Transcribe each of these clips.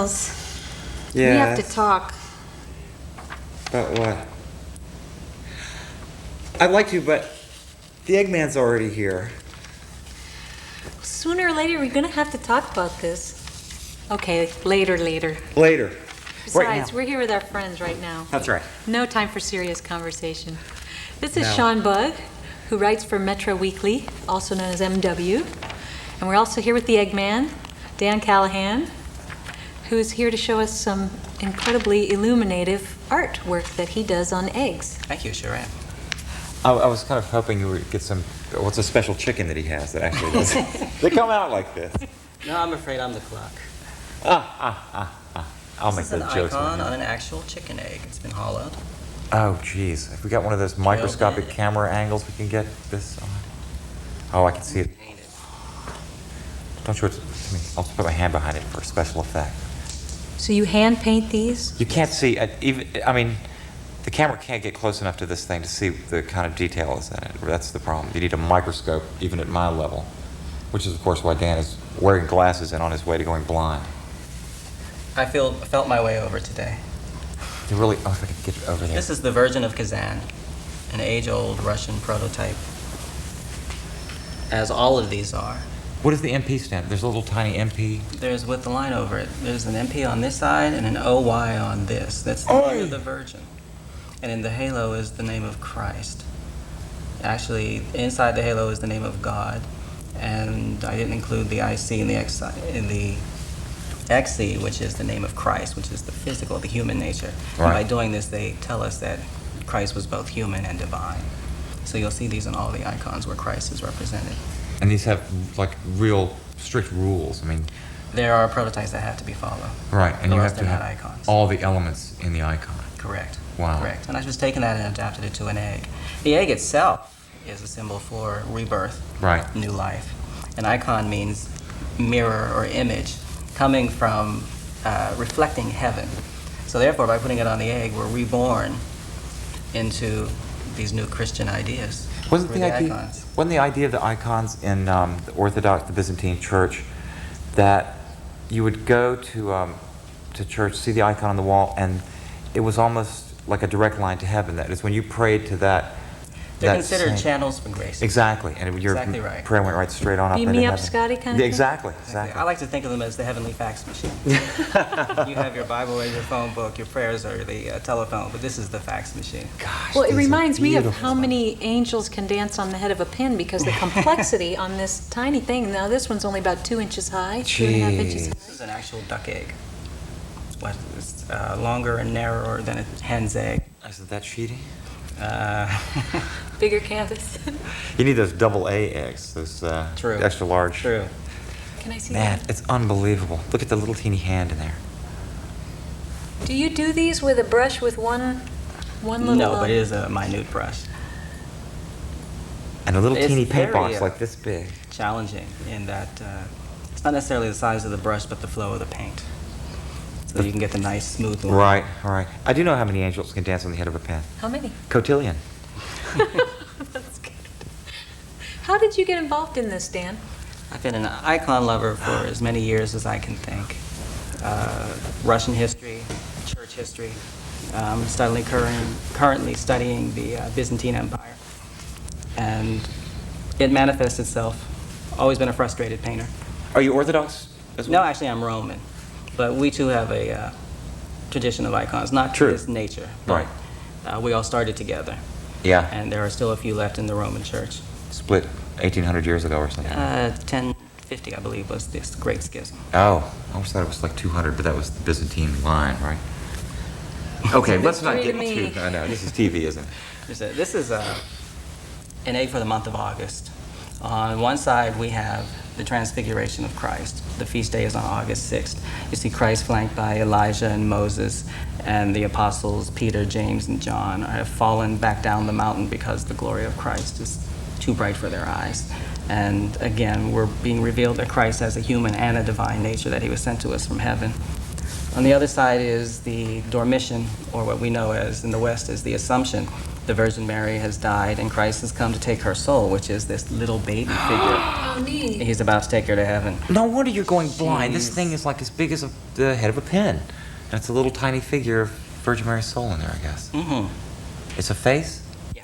Miles. Yeah. We have to talk. About what? I'd like to, but the Eggman's already here. Sooner or later, we're going to have to talk about this. Okay, later. Later. Besides, Right now. we're here with our friends right now. That's right. No time for serious conversation. This is No. Sean Bugg, who writes for Metro Weekly, also known as MW. And we're also here with the Eggman, Dan Callahan, who's here to show us some incredibly illuminative artwork that he does on eggs. Thank you, sure am. I was kind of hoping you would get some. What's a special chicken that he has that actually does? They come out like this. No, I'm afraid I'm the clock. I'll make This is an those jokes. icon on an actual chicken egg. It's been hollowed. Oh, geez. If we got one of those microscopic camera angles, we can get this on. Oh, I can see it. Painted. Don't show it to me. I'll just put my hand behind it for a special effect. So you hand paint these? You can't see, the camera can't get close enough to this thing to see the kind of details in it. That's the problem. You need a microscope, even at my level, which is, of course, why Dan is wearing glasses and on his way to going blind. I felt my way over today. You really, if I could get over there. This is the Virgin of Kazan, an age-old Russian prototype, as all of these are. What does the MP stand? There's a little tiny MP. There's with the line over it. There's an MP on this side and an OY on this. That's the name of the Virgin. And in the halo is the name of Christ. Actually, inside the halo is the name of God. And I didn't include the IC in the XC, which is the name of Christ, which is the physical, the human nature. Right. And by doing this, they tell us that Christ was both human and divine. So you'll see these in all the icons where Christ is represented. And these have, like, real strict rules. I mean... There are prototypes that have to be followed. Right, and you Or else have to they're not have icons. all the elements in the icon. Correct. Wow. Correct. And I've just taken that and adapted it to an egg. The egg itself is a symbol for rebirth, Right. new life. An icon means mirror or image coming from reflecting heaven. So therefore, by putting it on the egg, we're reborn into these new Christian ideas. Wasn't through the idea of the icons in the Orthodox, the Byzantine Church, that you would go to church, see the icon on the wall, and it was almost like a direct line to heaven? That is, when you prayed to that. They're considered channels for grace. Exactly, and your Exactly right. prayer went right straight on up Beam into me up, heaven. Scotty, kind of Yeah, thing? exactly. I like to think of them as the heavenly fax machine. You have your Bible and your phone book, your prayers are the telephone, but this is the fax machine. Gosh, Well, it these are reminds me of beautiful. how many angels can dance on the head of a pin because the complexity on this tiny thing. Now, this one's only about 2 inches high, 2.5 inches high. This is an actual duck egg. It's longer and narrower than a hen's egg. Isn't that cheating? Bigger canvas. You need those double A eggs, those True. extra large. True. Can I see Man, that? it's unbelievable. Look at the little teeny hand in there. Do you do these with a brush with one little... No, but it is a minute brush. And a little It's teeny paint very, box like this big. Challenging in that it's not necessarily the size of the brush, but the flow of the paint. So you can get the nice, smooth line. Right, right. I do know how many angels can dance on the head of a pin. How many? Cotillion. That's good. How did you get involved in this, Dan? I've been an icon lover for as many years as I can think. Russian history, church history. I'm currently studying the Byzantine Empire. And it manifests itself. Always been a frustrated painter. Are you Orthodox as No, well? actually I'm Roman. But we too have a tradition of icons, not to True. this nature. But, we all started together. Yeah. And there are still a few left in the Roman Church. Split 1800 years ago or something. 1050, I believe, was this Great Schism. Oh, I always thought it was like 200, but that was the Byzantine line, right? Okay, let's not get Mystery to too... me. I know, this is TV, isn't it? This is an egg for the month of August. On one side, we have the Transfiguration of Christ. The feast day is on August 6th. You see Christ flanked by Elijah and Moses, and the apostles, Peter, James, and John, have fallen back down the mountain because the glory of Christ is too bright for their eyes. And again, we're being revealed that Christ has a human and a divine nature, that he was sent to us from heaven. On the other side is the Dormition, or what we know as in the West as the Assumption, the Virgin Mary has died, and Christ has come to take her soul, which is this little baby figure. Oh, neat. He's about to take her to heaven. No wonder you're going blind. This Jeez. thing is like as big as the head of a pin. That's a little tiny figure of Virgin Mary's soul in there, I guess. Mm-hmm. It's a face? Yeah.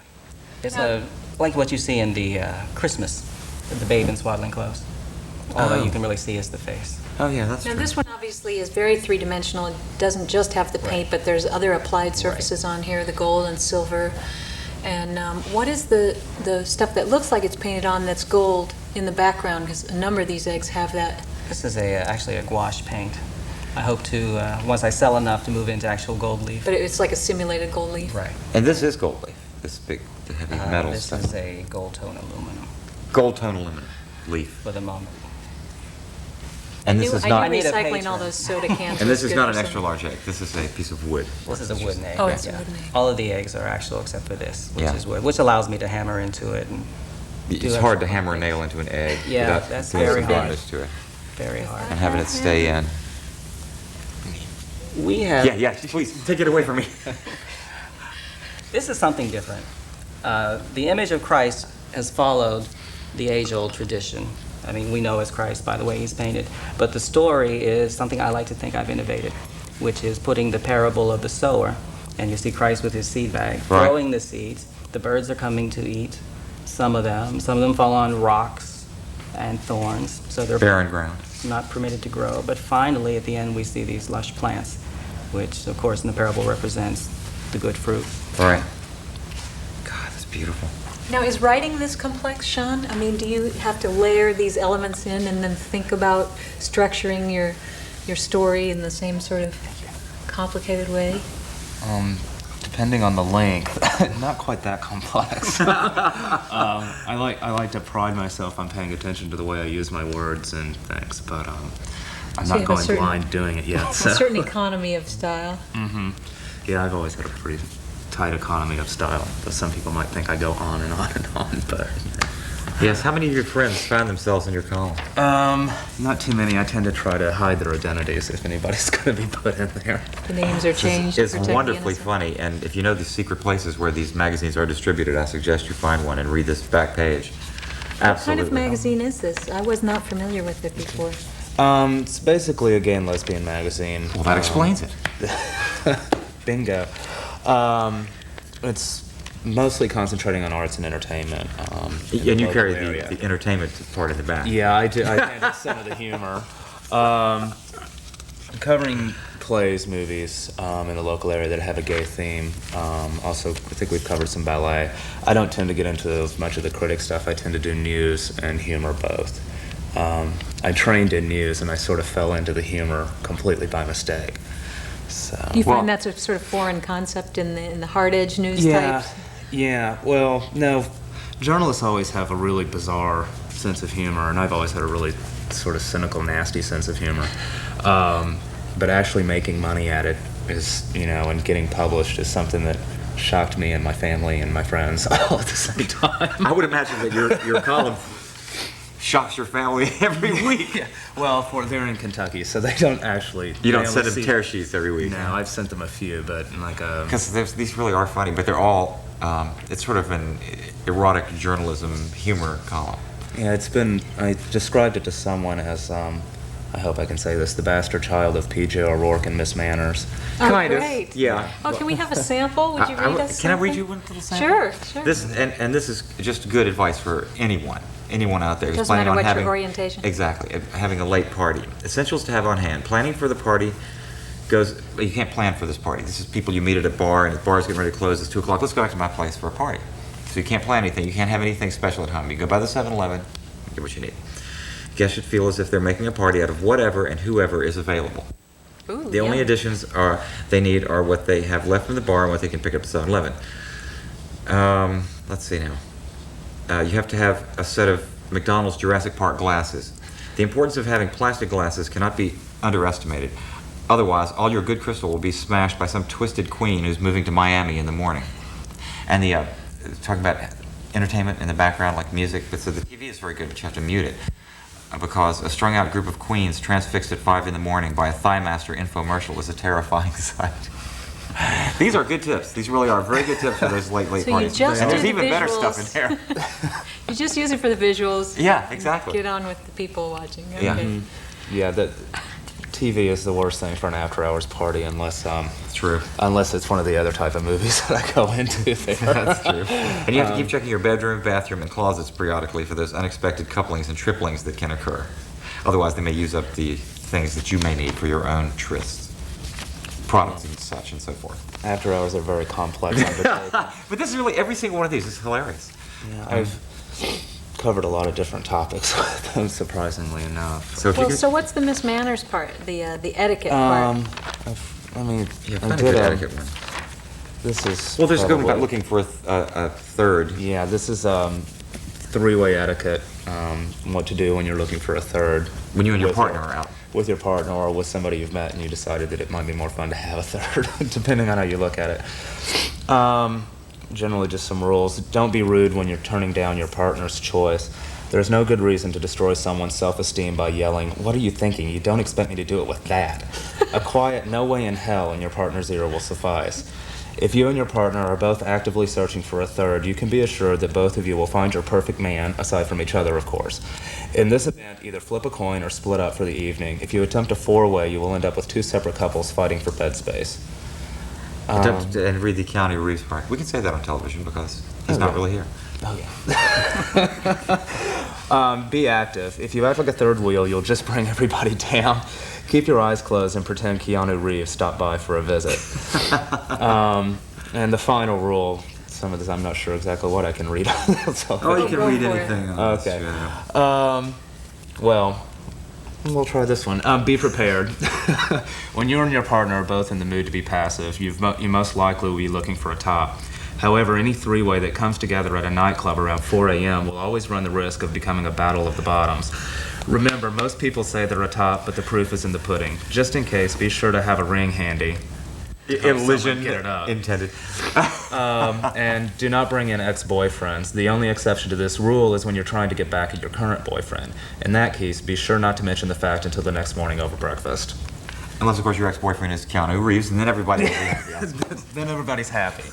It's like what you see in the Christmas, the babe in swaddling clothes. Although you can really see is the face. Oh, yeah, that's Now, true. this one obviously is very three-dimensional. It doesn't just have the paint, but there's other applied surfaces on here, the gold and silver. And what is the stuff that looks like it's painted on that's gold in the background? Because a number of these eggs have that. This is actually a gouache paint. I hope to, once I sell enough, to move into actual gold leaf. But it's like a simulated gold leaf. Right. And this is gold leaf, this big, the heavy metal This stuff. is a gold tone aluminum Gold tone aluminum leaf. for the moment. And this is not, I knew need a recycling all patron. those soda cans. and this was is good not or an extra something. large egg. This is a piece of wood. This is a wooden egg. Oh, it's a yeah. wooden egg. All of the eggs are actual except for this, which Yeah. is wood, which allows me to hammer into it and It's hard to hammer a nail into an egg Yeah, without that's doing very some hard. damage to it very hard. and having it stay in. We have. Yeah, please, take it away from me. This is something different. The image of Christ has followed the age-old tradition. I mean, we know as Christ by the way he's painted. But the story is something I like to think I've innovated, which is putting the parable of the sower. And you see Christ with his seed bag, Right. throwing the seeds. The birds are coming to eat some of them. Some of them fall on rocks and thorns, so they're Barren ground. not permitted to grow. But finally, at the end, we see these lush plants, which, of course, in the parable represents the good fruit. Right. God, that's beautiful. Now, is writing this complex, Sean? I mean, do you have to layer these elements in and then think about structuring your story in the same sort of complicated way? Depending on the length, not quite that complex. I like to pride myself on paying attention to the way I use my words and things, but I'm So you not have a going certain- blind doing it yet. A So. certain economy of style. Yeah, I've always had a pretty tight economy of style. Though some people might think I go on and on and on, but Yes, how many of your friends found themselves in your column? not too many. I tend to try to hide their identities if anybody's going to be put in there. The names are changed. to It's protect the wonderfully innocent. funny, and if you know these secret places where these magazines are distributed, I suggest you find one and read this back page. What kind Absolutely. of magazine is this? I was not familiar with it before. It's basically a gay and lesbian magazine. Well, that explains it. Bingo. It's mostly concentrating on arts and entertainment. In the And you local carry area. the entertainment part in the back. Yeah, I do. I handle some of the humor. Covering plays, movies in the local area that have a gay theme. Also, I think we've covered some ballet. I don't tend to get into as much of the critic stuff. I tend to do news and humor both. I trained in news, and I sort of fell into the humor completely by mistake. So. Do you Well- find that's a sort of foreign concept in the hard edge news Yeah, types? yeah. Well, no, journalists always have a really bizarre sense of humor, and I've always had a really sort of cynical, nasty sense of humor. But actually making money at it is, and getting published is something that shocked me and my family and my friends all at the same time. I would imagine that your column shocks your family every week. Yeah. Well, they're in Kentucky, so they don't actually. You don't they send only them see- tear sheets every week. No, I've sent them a few, but like Because these really are funny, but they're all, it's sort of an erotic journalism humor column. Yeah, I described it to someone as, I hope I can say this, the bastard child of P.J. O'Rourke and Miss Manners. Oh, Kind of, great. yeah. Oh, can we have a sample? Would you read us Can I read something? you one little sample? Sure, sure. This is just good advice for anyone out there who's Doesn't planning matter on what your having orientation. Exactly, having a late party. Essentials to have on hand. Planning for the party goes. You can't plan for this party. This is people you meet at a bar, and the bar's getting ready to close. It's 2:00. Let's go back to my place for a party. So you can't plan anything. You can't have anything special at home. You go by the 7-Eleven, get what you need. Guests should feel as if they're making a party out of whatever and whoever is available. Ooh, The only yum. additions they need are what they have left from the bar and what they can pick up at 7-Eleven. Let's see now. You have to have a set of McDonald's Jurassic Park glasses. The importance of having plastic glasses cannot be underestimated. Otherwise, all your good crystal will be smashed by some twisted queen who's moving to Miami in the morning. And talking about entertainment in the background, like music, but so the TV is very good, but you have to mute it. Because a strung-out group of queens transfixed at 5 in the morning by a Thigh Master infomercial is a terrifying sight. These are good tips. These really are very good tips for those late So you parties. just And do there's the even better stuff visuals. in there. You just use it for the visuals. Yeah, exactly. Get on with the people watching. Okay. Yeah. Yeah, the TV is the worst thing for an after-hours party unless True. unless it's one of the other type of movies that I go into there. That's true. And you have to keep checking your bedroom, bathroom, and closets periodically for those unexpected couplings and triplings that can occur. Otherwise, they may use up the things that you may need for your own trysts, products and such and so forth. After-hours are very complex undertaking. But this is really, every single one of these is hilarious. Yeah, I've covered a lot of different topics with them, surprisingly enough. So if you Well, could, so what's the Miss Manners part, the etiquette part? I mean, yeah, I find a did good etiquette one. This is Well, there's a good one about probably- looking for a third. Yeah, this is three-way etiquette. What to do when you're looking for a third. When you and your with partner are out. With your partner or with somebody you've met and you decided that it might be more fun to have a third, depending on how you look at it. Generally, just some rules. Don't be rude when you're turning down your partner's choice. There's no good reason to destroy someone's self-esteem by yelling, "What are you thinking? You don't expect me to do it with that." A quiet "no way in hell" in your partner's ear will suffice. If you and your partner are both actively searching for a third, you can be assured that both of you will find your perfect man, aside from each other, of course. In this event, either flip a coin or split up for the evening. If you attempt a four-way, you will end up with two separate couples fighting for bed space. And read the Keanu Reeves part. We can say that on television because he's not really here. Oh, yeah. Be active. If you act like a third wheel, you'll just bring everybody down. Keep your eyes closed and pretend Keanu Reeves stopped by for a visit. And the final rule, some of this I'm not sure exactly what I can read. So- Oh, you can Go read for it. anything on this. Okay. Yeah. Well, we'll try this one. Be prepared. When you and your partner are both in the mood to be passive, you most likely will be looking for a top. However, any three-way that comes together at a nightclub around 4 a.m. will always run the risk of becoming a battle of the bottoms. Remember, most people say they're a top, but the proof is in the pudding. Just in case, be sure to have a ring handy. Illusion Get it up. intended. And do not bring in ex-boyfriends. The only exception to this rule is when you're trying to get back at your current boyfriend. In that case, be sure not to mention the fact until the next morning over breakfast. Unless, of course, your ex-boyfriend is Keanu Reeves, and then everybody will be happy. Then everybody's happy.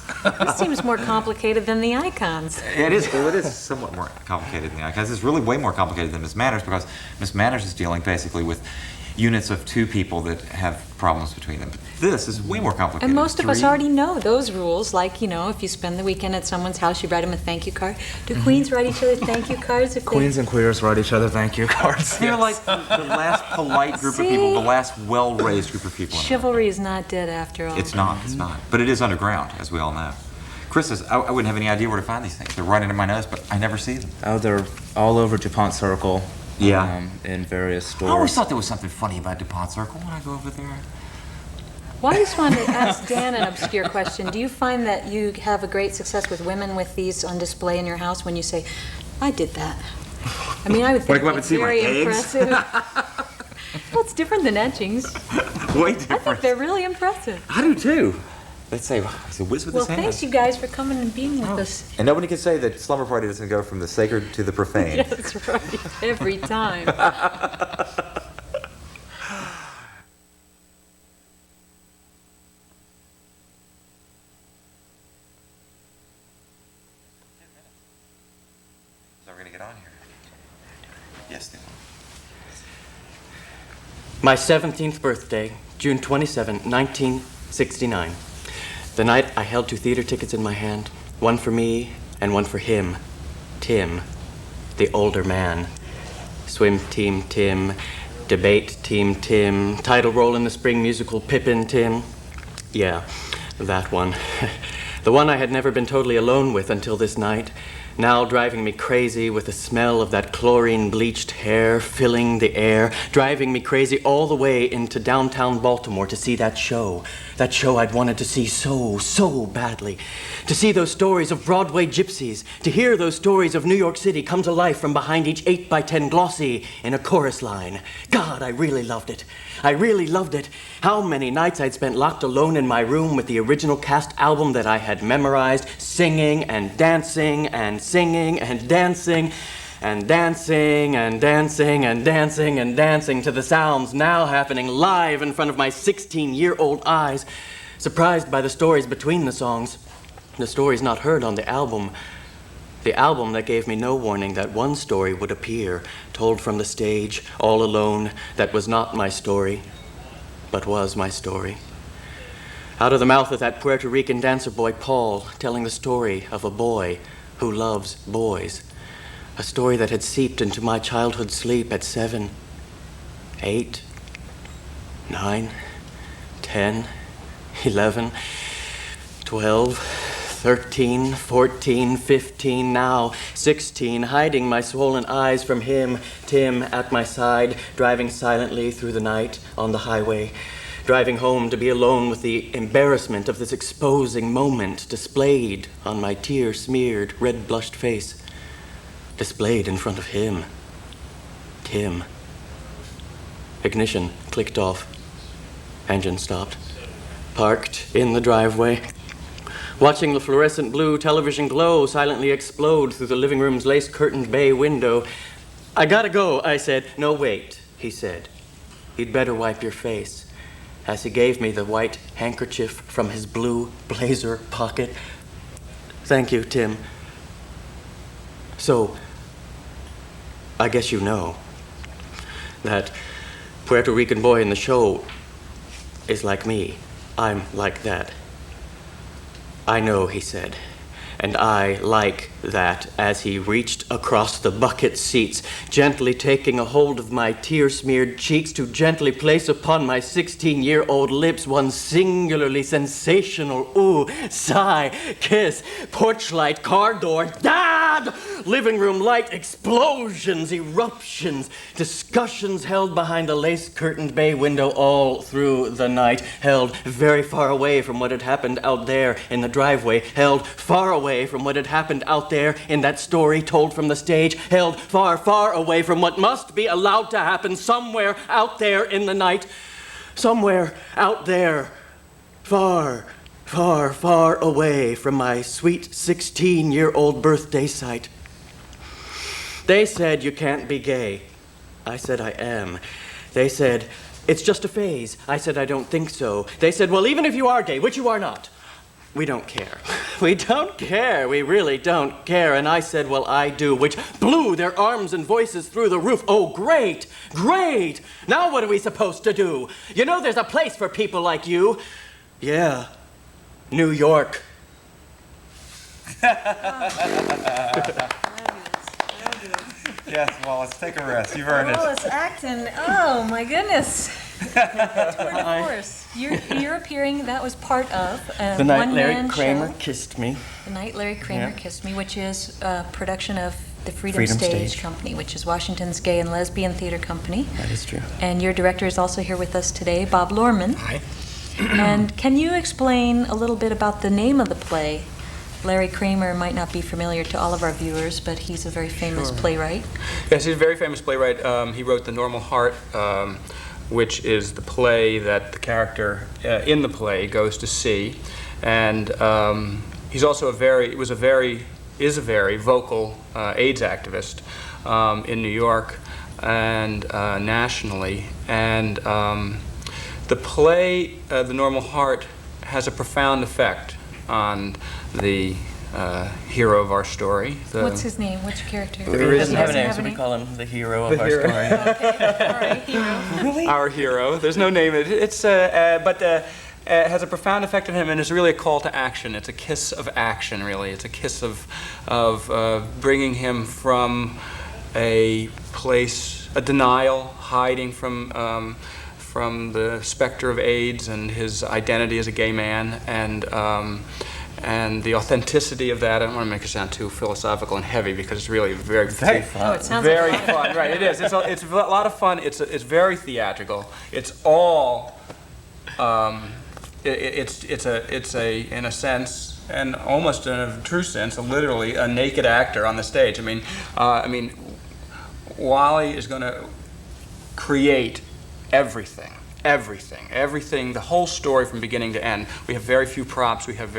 This seems more complicated than the icons. It is. Well, it is somewhat more complicated than the Icons. It's really way more complicated than Miss Manners because Miss Manners is dealing basically with units of two people that have problems between them. But this is way more complicated. And most of us Three. already know those rules, like, you know, if you spend the weekend at someone's house, you write them a thank you card. Do queens write each other thank you cards? If Queens and queers write each other thank you cards. They're like the last polite group of people, the last well-raised group of people. In America. Chivalry is not dead after all. It's not. It's not. But it is underground, as we all know. Chris says, I wouldn't have any idea where to find these things. They're right under my nose, but I never see them. Oh, they're all over DuPont Circle. Yeah. In various stores. I always thought there was something funny about DuPont Circle when I go over there. Well, I just wanted to ask Dan an obscure question. Do you find that you have a great success with women with these on display in your house when you say, I did that? I mean, I would Wanna think come up and it's see my very eggs? impressive. Well, it's different than etchings. Way I think different. they're really impressive. I do too. Let's say, he's a whiz with Well, his hands. thanks you guys for coming and being with us. And nobody can say that Slumber Party doesn't go from the sacred to the profane. Yeah, that's right. Every time. So we're going to get on here. Yes, then. My 17th birthday, June 27, 1969. The night I held 2 theater tickets in my hand, one for me and one for him, Tim, the older man. Swim team Tim, debate team Tim, title role in the spring musical Pippin Tim. Yeah, that one. The one I had never been totally alone with until this night, now driving me crazy with the smell of that chlorine-bleached hair filling the air, driving me crazy all the way into downtown Baltimore to see that show I'd wanted to see so badly, to see those stories of Broadway gypsies, to hear those stories of New York City come to life from behind each 8x10 glossy in a chorus line. God, I really loved it. I really loved it. How many nights I'd spent locked alone in my room with the original cast album that I had memorized, singing and dancing and singing and dancing and dancing and dancing and dancing and dancing to the sounds now happening live in front of my 16-year-old eyes. surprised by the stories between the songs, the stories not heard on the album that gave me no warning that one story would appear, told from the stage, all alone, that was not my story, but was my story. Out of the mouth of that Puerto Rican dancer boy, Paul, telling the story of a boy who loves boys. A story that had seeped into my childhood sleep at 7, 8, 9, 10, 11, 12, 13, 14, 15, now 16, hiding my swollen eyes from him, Tim, at my side, driving silently through the night on the highway, driving home to be alone with the embarrassment of this exposing moment displayed on my tear-smeared, red-blushed face, displayed in front of him, Tim. Ignition clicked off. Engine stopped. Parked in the driveway, watching the fluorescent blue television glow silently explode through the living room's lace-curtained bay window. "I gotta go," I said. "No, wait," he said. "You'd better wipe your face," as he gave me the white handkerchief from his blue blazer pocket. "Thank you, Tim." So, I guess you know that Puerto Rican boy in the show is like me. I'm like that. "I know," he said, "and I like that," as he reached across the bucket seats, gently taking a hold of my tear-smeared cheeks to gently place upon my 16-year-old lips one singularly sensational ooh, sigh, kiss, porch light, car door, dad, living room light, explosions, eruptions, discussions held behind the lace-curtained bay window all through the night, held very far away from what had happened out there in the driveway, held far away from what had happened out there in that story told from the stage, held far, far away from what must be allowed to happen somewhere out there in the night, somewhere out there, far, far, far away from my sweet 16-year-old birthday site. They said, "You can't be gay." I said, "I am." They said, "It's just a phase." I said, "I don't think so." They said, "Well, even if you are gay, which you are not, we don't care." We don't care. We really don't care. And I said, "Well, I do," which blew their arms and voices through the roof. "Oh, great, great. Now what are we supposed to do? You know there's a place for people like you." "Yeah, New York." Yes, Wallace, take a rest. You've earned it. Wallace, Acton, oh my goodness. Tour de force. You're appearing, that was part of a The night Larry one-man Kramer show. kissed me. The Night Larry Kramer Yeah. Kissed Me, which is a production of the Freedom, Freedom Stage, Stage. Company, which is Washington's gay and lesbian theater company. That is true. And your director is also here with us today, Bob Lohrman. Hi. And can you explain a little bit about the name of the play? Larry Kramer might not be familiar to all of our viewers, but he's a very famous playwright. Yes, he's a very famous playwright. He wrote The Normal Heart, which is the play that the character in the play goes to see. And he's also is a very vocal AIDS activist in New York and nationally. And the play, The Normal Heart, has a profound effect on the hero of our story. What's his name? Whiwhich character? He doesn't have a name, have so we any? call him the hero of our hero. story. Okay, all right, hero. Our hero. There's no name. It has a profound effect on him, and is really a call to action. It's a kiss of action, really. It's a kiss of bringing him from a place, a denial, hiding from the specter of AIDS and his identity as a gay man, and the authenticity of that. I don't want to make it sound too philosophical and heavy, because it's really very fun. Oh, it sounds very like a lot. fun. Right, it is. It's a lot of fun. It's very theatrical. It's all. It's a in a sense, and almost in a true sense, literally a naked actor on the stage. I mean, Wally is going to create everything, the whole story from beginning to end. We have very few props. We have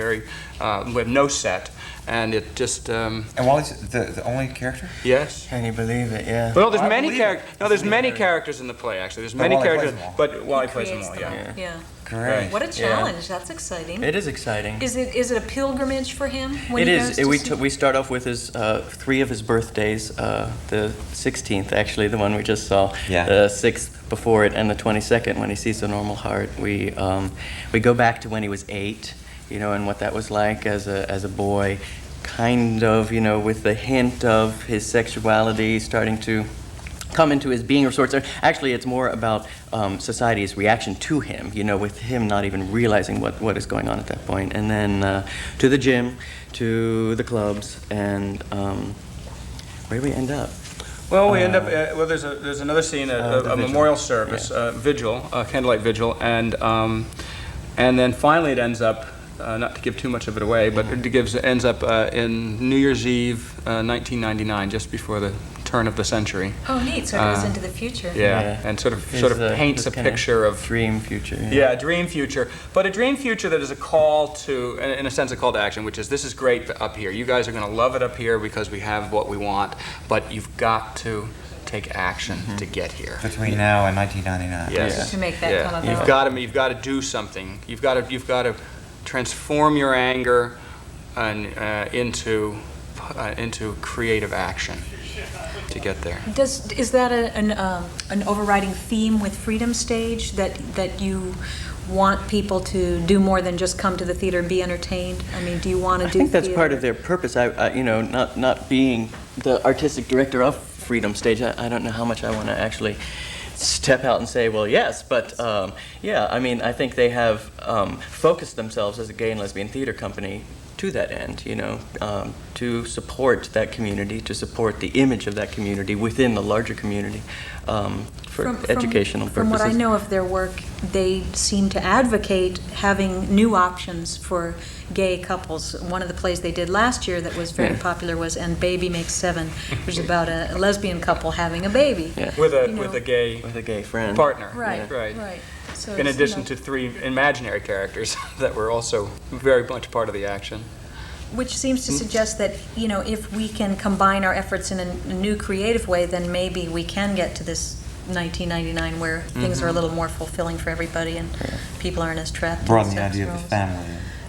no set, and it just. And Wally's the only character? Yes. Can you believe it? Yeah. Well, there's I many believe characters. it. No, there's many characters in the play. Actually, there's But many Wally plays characters, them all. but Wally plays them Creates all. them Yeah. all. Yeah. Great. What a challenge. That's exciting. It is exciting. Is it a pilgrimage for him when It he is. goes to see? We start off with his 3 of his birthdays. The 16th, actually, the one we just saw. Yeah. The 6th before it, and the 22nd when he sees the normal heart. We go back to when he was 8, and what that was like as a boy, kind of, with the hint of his sexuality starting to come into his being of sorts. Actually, it's more about society's reaction to him, with him not even realizing what is going on at that point. And then to the gym, to the clubs, and where do we end up? Well, we end up. There's another scene, the a vigil. memorial service, vigil, candlelight vigil, and then finally it ends up. Not to give too much of it away, but it ends up in New Year's Eve, 1999, just before the turn of the century. Oh, neat. So it goes into the future. Yeah, and sort of paints a picture of dream future. a dream future, but a dream future that is a call to, in a sense, a call to action, which is, this is great up here. You guys are going to love it up here because we have what we want, but you've got to take action to get here. Between now and 1999. Yes. To make that come about. You've got to do something. You've got to transform your anger into creative action to get there. Is that an overriding theme with Freedom Stage, that you want people to do more than just come to the theater and be entertained? I mean, do you want to do? I think that's theater? part of their purpose. Not being the artistic director of Freedom Stage, I don't know how much I want to actually step out and say, well, yes, but I think they have focused themselves as a gay and lesbian theater company to that end, to support that community, to support the image of that community within the larger community for educational purposes. From what I know of their work, they seem to advocate having new options for gay couples. One of the plays they did last year that was very popular was And Baby Makes Seven, which is about a lesbian couple having a baby. Yeah. With a gay friend. partner. Right. So In it's, addition to 3 imaginary characters that were also very much part of the action. which seems to suggest that, if we can combine our efforts in a new creative way, then maybe we can get to this 1999 where things are a little more fulfilling for everybody and people aren't as trapped. Broaden in the sex idea of the roles. family.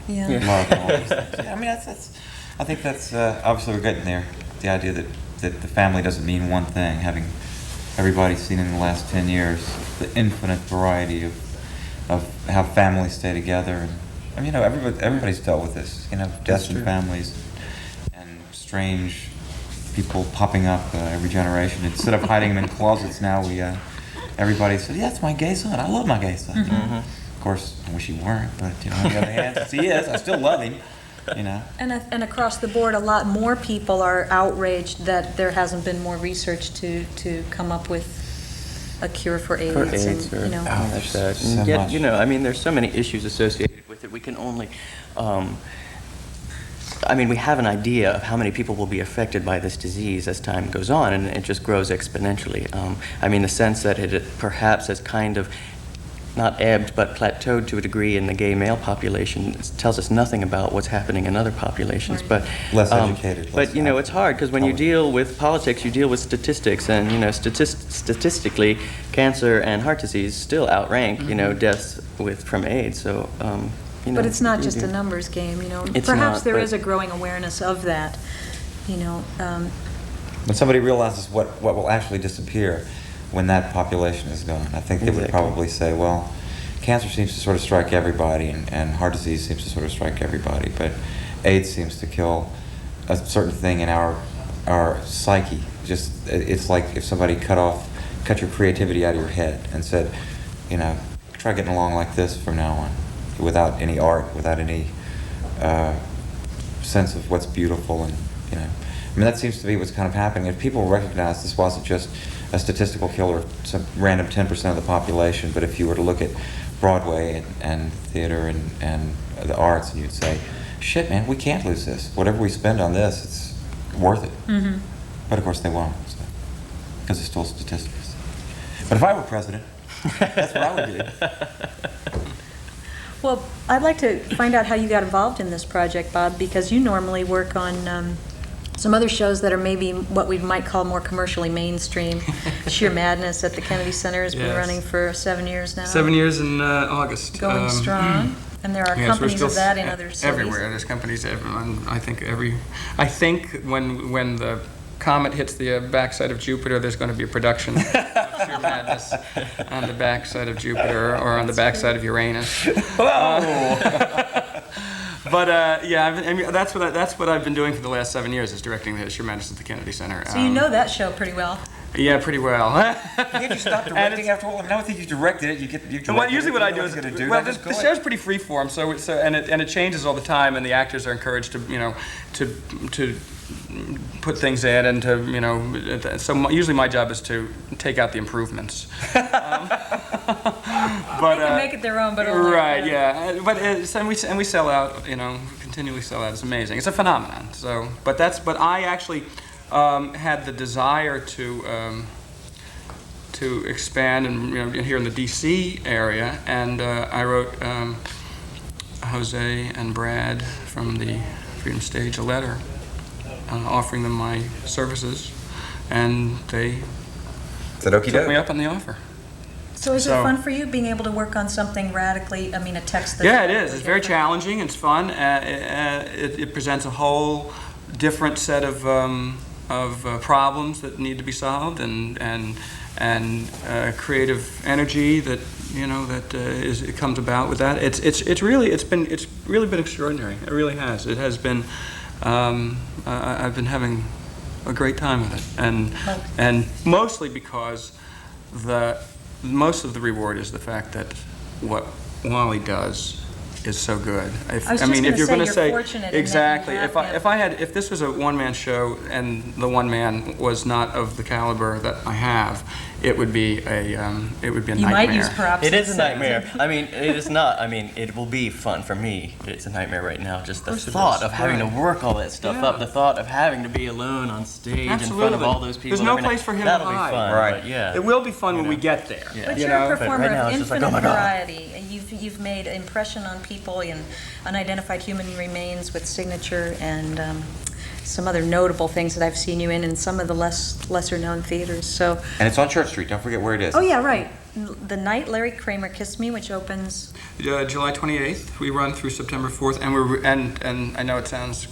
Yeah. Love and all these things. Yeah, I mean, I think that's obviously we're getting there. The idea that the family doesn't mean one thing. Having everybody seen in the last 10 years, the infinite variety of how families stay together, and everybody's dealt with this. Deaths in families and strange people popping up every generation. Instead of hiding them in closets, now everybody said, "Yeah, it's my gay son. I love my gay son." Of course, I wish he weren't, but on the other hand, since he is, I still love him. And across the board, a lot more people are outraged that there hasn't been more research to come up with a cure for AIDS. For AIDS, and, like that. so And yet, much. there's so many issues associated with it. We can only, we have an idea of how many people will be affected by this disease as time goes on, and it just grows exponentially. The sense that it perhaps has kind of not ebbed, but plateaued to a degree in the gay male population tells us nothing about what's happening in other populations. Right. But Less educated, But less it's hard because when you intelligent. deal with politics, you deal with statistics, and statistically, cancer and heart disease still outrank deaths from AIDS. So But it's not just a numbers game, It's Perhaps not, there but- is a growing awareness of that, When somebody realizes what will actually disappear when that population is gone, I think they would Exactly. probably say, well, cancer seems to sort of strike everybody, and heart disease seems to sort of strike everybody, but AIDS seems to kill a certain thing in our psyche. It's like if somebody cut your creativity out of your head and said, try getting along like this from now on, without any art, without any sense of what's beautiful, and that seems to be what's kind of happening. If people recognize this wasn't just a statistical killer of some random 10% of the population, but if you were to look at Broadway and theater and the arts, and you'd say, shit, man, we can't lose this. Whatever we spend on this, it's worth it. Mm-hmm. But of course they won't, because it's still statistics. But if I were president, that's what I would do. Well, I'd like to find out how you got involved in this project, Bob, because you normally work on some other shows that are maybe what we might call more commercially mainstream. Sheer Madness at the Kennedy Center has been Yes. running for 7 years now. 7 years in August. Going strong. And there are Yes, we're companies still of that in other cities. everywhere. There's companies everyone. I think when the comet hits the backside of Jupiter, there's going to be a production of Sheer Madness on the backside of Jupiter or on the backside of Uranus. But I mean, that's what I've been doing for the last 7 years, is directing the Sheer Madness at the Kennedy Center. So you know that show pretty well. Yeah, pretty well. Can't you stop directing after all? I mean, I don't think you directed it. You directed Well, usually it, what you I know do what is, you're gonna do, well, now just the go show's pretty freeform, and it changes all the time, and the actors are encouraged to to put things in and to so usually my job is to take out the improvements. But They can make it their own, but only right, yeah. But and we sell out, continually sell out. It's amazing. It's a phenomenon. So, but I actually had the desire to expand and here in the D.C. area, and I wrote Jose and Brad from the Freedom Stage a letter offering them my services, and they Is that okie took me doke? up on the offer. So is it So- fun for you being able to work on something radically, a text that's Yeah, it is. It's very different? challenging. It's fun. It presents a whole different set of problems that need to be solved, and creative energy that it comes about with that. It's really been extraordinary. It really has. It has been. I've been having a great time with it, and mostly because most of the reward is the fact that what Wally does is so good. I was just gonna if you're say, going to you're say fortunate in that you exactly, have if this was a one-man show and the one man was not of the caliber that I have, it would be a You nightmare. might use props. It is a instead. nightmare. I mean, it is not. I mean, it will be fun for me. It's a nightmare right now. Just the course it thought is. of having Right. to work all that stuff Yeah. up. The thought of having to be alone on stage in front of Absolutely. all those people. There's and no everything. place for him to That'll hide. be fun. Right. But yeah. It will be fun when we get there. Yeah. But you you're know? a But performer right now of it's just like, infinite oh my God. variety. You've made impression on people in Unidentified Human Remains with Signature and some other notable things that I've seen you in some of the lesser known theaters. So, And it's on Church Street. Don't forget where it is. oh yeah, right. The night Larry Kramer Kissed Me, which opens. July 28th. We run through September 4th, and I know it sounds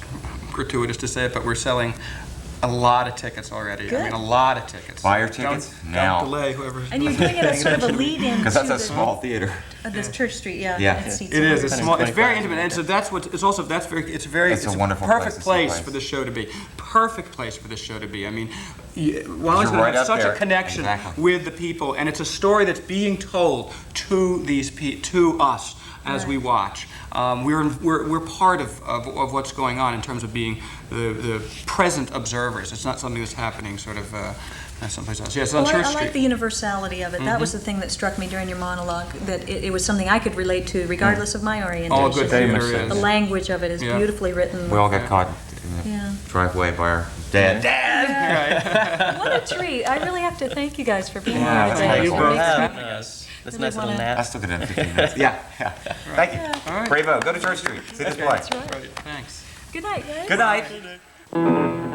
gratuitous to say it, but we're selling a lot of tickets already. Good. I mean, a lot of tickets. Buy your tickets now. Don't delay whoever's. And you're doing it as sort of a lead-in Because to that's a small theater. this Church Street, yeah. Yeah. It seats It is. 100. It's small. It's very 25. intimate, and so that's what. It's also that's very. It's very. It's a It's wonderful perfect place. It's a place place. for this show to be. Perfect place for this show to be. I mean, Wally's You're going to right have up such there. a connection Exactly. with the people, and it's a story that's being told to to us as we watch. We're part of what's going on in terms of being the present observers. It's not something that's happening sort of someplace else. Yes, on Well, Church I Street. like the universality of it. That was the thing that struck me during your monologue, that it was something I could relate to regardless of my orientation. All good Very theater much so. is. The language of it is Yeah. beautifully written. We all got caught in the Yeah. driveway by our dad. What a treat. I really have to thank you guys for being Yeah, here today. thank you It both. makes me- Having us. This Really nice little wanna- I nap. still get in 15 minutes. Yeah. Thank you. All right. Bravo. Go to Church Street. See this play. That's right. Right, thanks. Good night, guys. Good night.